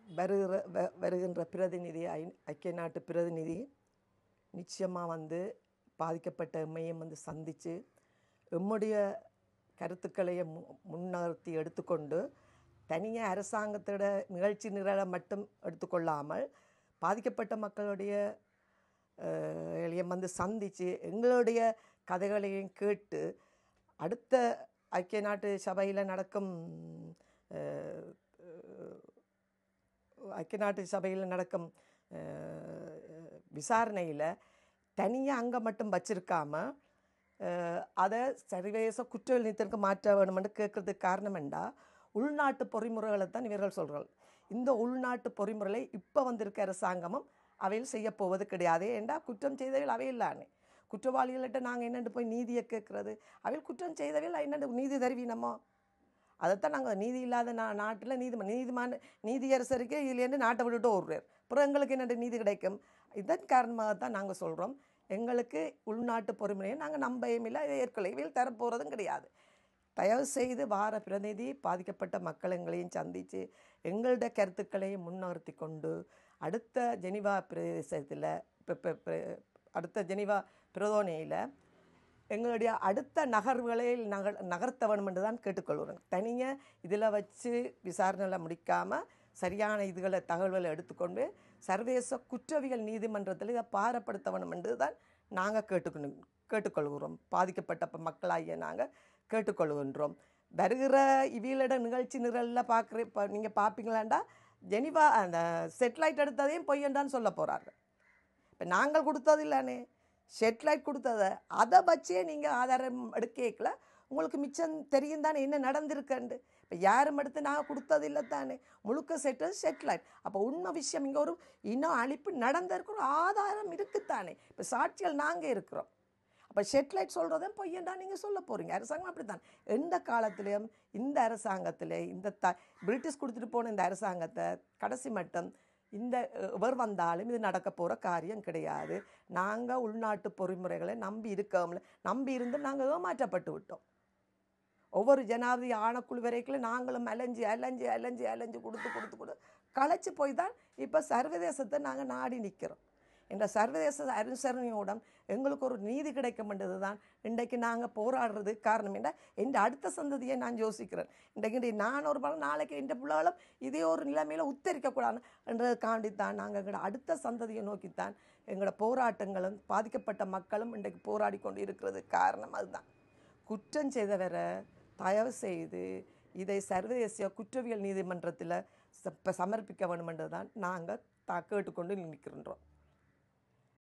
வருகின்ற பிரதிநிதி ஐக்கிய நாட்டு பிரதிநிதி நிச்சயமாக வந்து பாதிக்கப்பட்ட எம்மையும் வந்து சந்தித்து எம்முடைய கருத்துக்களையும் முன்னிறுத்தி எடுத்துக்கொண்டு தனியாக அரசாங்கத்தோட நிகழ்ச்சி நிரலை மட்டும் எடுத்துக்கொள்ளாமல் பாதிக்கப்பட்ட மக்களுடைய வந்து சந்தித்து எங்களுடைய கதைகளையும் கேட்டு அடுத்த ஐக்கிய நாட்டு சபையில் நடக்கும் ஐக்கிய நாட்டு சபையில் நடக்கும் விசாரணையில் தனியாக அங்கே மட்டும் வச்சிருக்காம அதை சர்வதேச குற்றவியல் நீதிக்கு மாற்ற வேணுமென்று கேட்குறதுக்கு காரணம் என்ன, உள்நாட்டு பொறிமுறைகளை தான் இவர்கள் சொல்கிறார்கள். இந்த உள்நாட்டு பொறிமுறைகளை இப்போ வந்திருக்க அரசாங்கமும் அவையில் செய்யப்போவது கிடையாது. ஏண்டா குற்றம் செய்தவைகள் அவையில்லானே. குற்றவாளிகள்கிட்ட நாங்கள் என்னென்று போய் நீதியை கேட்குறது? அவையில் குற்றம் செய்தவைகள் என்னென்று நீதி தருவீனமோ? அதைத்தான் நாங்கள் நீதி இல்லாத நாட்டில் நீதியரசருக்கே இதுலேருந்து நாட்டை விட்டுட்டு ஓடுறார். அப்புறம் எங்களுக்கு என்னென்று நீதி கிடைக்கும்? இதன் காரணமாகத்தான் நாங்கள் சொல்கிறோம், எங்களுக்கு உள்நாட்டு பொறுமையை நாங்கள் நம்பவும் இல்லை, ஏற்கனவே தரப்போகிறதும் கிடையாது. தயவு செய்து வார பிரதிநிதி பாதிக்கப்பட்ட மக்கள் எங்களையும் சந்தித்து எங்களுடைய கருத்துக்களையும் முன்னிறுத்தி கொண்டு அடுத்த ஜெனிவா பிரதேசத்தில் அடுத்த ஜெனிவா பிரதோனையில் எங்களுடைய அடுத்த நகர்வுகளை நகர்த்த வேணும் என்று தான் கேட்டுக்கொள்கிறோம். தனியாக இதில் வச்சு விசாரணையில் முடிக்காமல் சரியான தகவல்களை எடுத்துக்கொண்டு சர்வதேச குற்றவியல் நீதிமன்றத்தில் இதை பாரப்படுத்த வேணும் என்று தான் நாங்கள் கேட்டுக்கொள்கிறோம். பாதிக்கப்பட்ட மக்களாகிய நாங்கள் கேட்டுக்கொள்கின்றோம். வருகிற இவியலிட நிகழ்ச்சி நிரலில் இப்போ நீங்கள் பார்ப்பீங்களாண்டா ஜெனிவா அந்த செட்டிலைட் எடுத்ததையும் பொய்யண்டான்னு சொல்ல போகிறார்கள். இப்போ நாங்கள் கொடுத்தது இல்லைனே, செட்டிலைட் கொடுத்ததை அதை வச்சே நீங்கள் ஆதாரம் எடுக்கல. உங்களுக்கு மிச்சம் தெரியும் தானே என்ன நடந்திருக்கண்டு. இப்போ யாரும் எடுத்து நாங்கள் கொடுத்தது இல்லை தானே, முழுக்க செட்டிலைட். அப்போ உண்மை விஷயம் இங்கே ஒரு இன்னும் அழிப்பு நடந்திருக்கிற ஒரு ஆதாரம் இருக்குத்தானே. இப்போ சாட்சிகள் நாங்கள் இருக்கிறோம். அப்போ செட்டிலைட் சொல்கிறதும் பொய்யண்டா நீங்கள் சொல்ல போகிறீங்க. அரசாங்கம் அப்படி தான் எந்த காலத்துலேயும் இந்த அரசாங்கத்தில் இந்த பிரிட்டிஷ் கொடுத்துட்டு போன இந்த அரசாங்கத்தை கடைசி மட்டும் இந்த எவர் வந்தாலும் இது நடக்க போகிற காரியம் கிடையாது. நாங்கள் உள்நாட்டு பொறிமுறைகளை நம்பி இருந்து நாங்கள் ஏமாற்றப்பட்டு விட்டோம். ஒவ்வொரு ஜனாதிபதி ஆணைக்குழு வரைக்கும் நாங்களும் அலைஞ்சு கொடுத்து களைச்சி போய் தான் இப்போ சர்வதேசத்தை நாங்கள் நாடி நிற்கிறோம். என்ற சர்வதேச அனுசரணையோடம் எங்களுக்கு ஒரு நீதி கிடைக்கும்ன்றது தான் இன்றைக்கு நாங்கள் போராடுறது காரணம். என்ன என் அடுத்த சந்ததியை நான் யோசிக்கிறேன். இன்றைக்கு நான் ஒரு பலம் நாளைக்கு எந்த பிள்ளைகளும் இதே ஒரு நிலைமையில் உத்தரிக்கக்கூடாது என்றதுக்காண்டித்தான் நாங்கள் எங்களோட அடுத்த சந்ததியை நோக்கித்தான் எங்களோட போராட்டங்களும் பாதிக்கப்பட்ட மக்களும் இன்றைக்கு போராடி கொண்டு இருக்கிறது காரணம் அதுதான். குற்றம் செய்தவரை தயவு செய்து இதை சர்வதேச குற்றவியல் நீதிமன்றத்தில் சமர்ப்பிக்க வேண்டும் என்று தான் நாங்கள் கேட்டுக்கொண்டு நிற்கின்றோம்.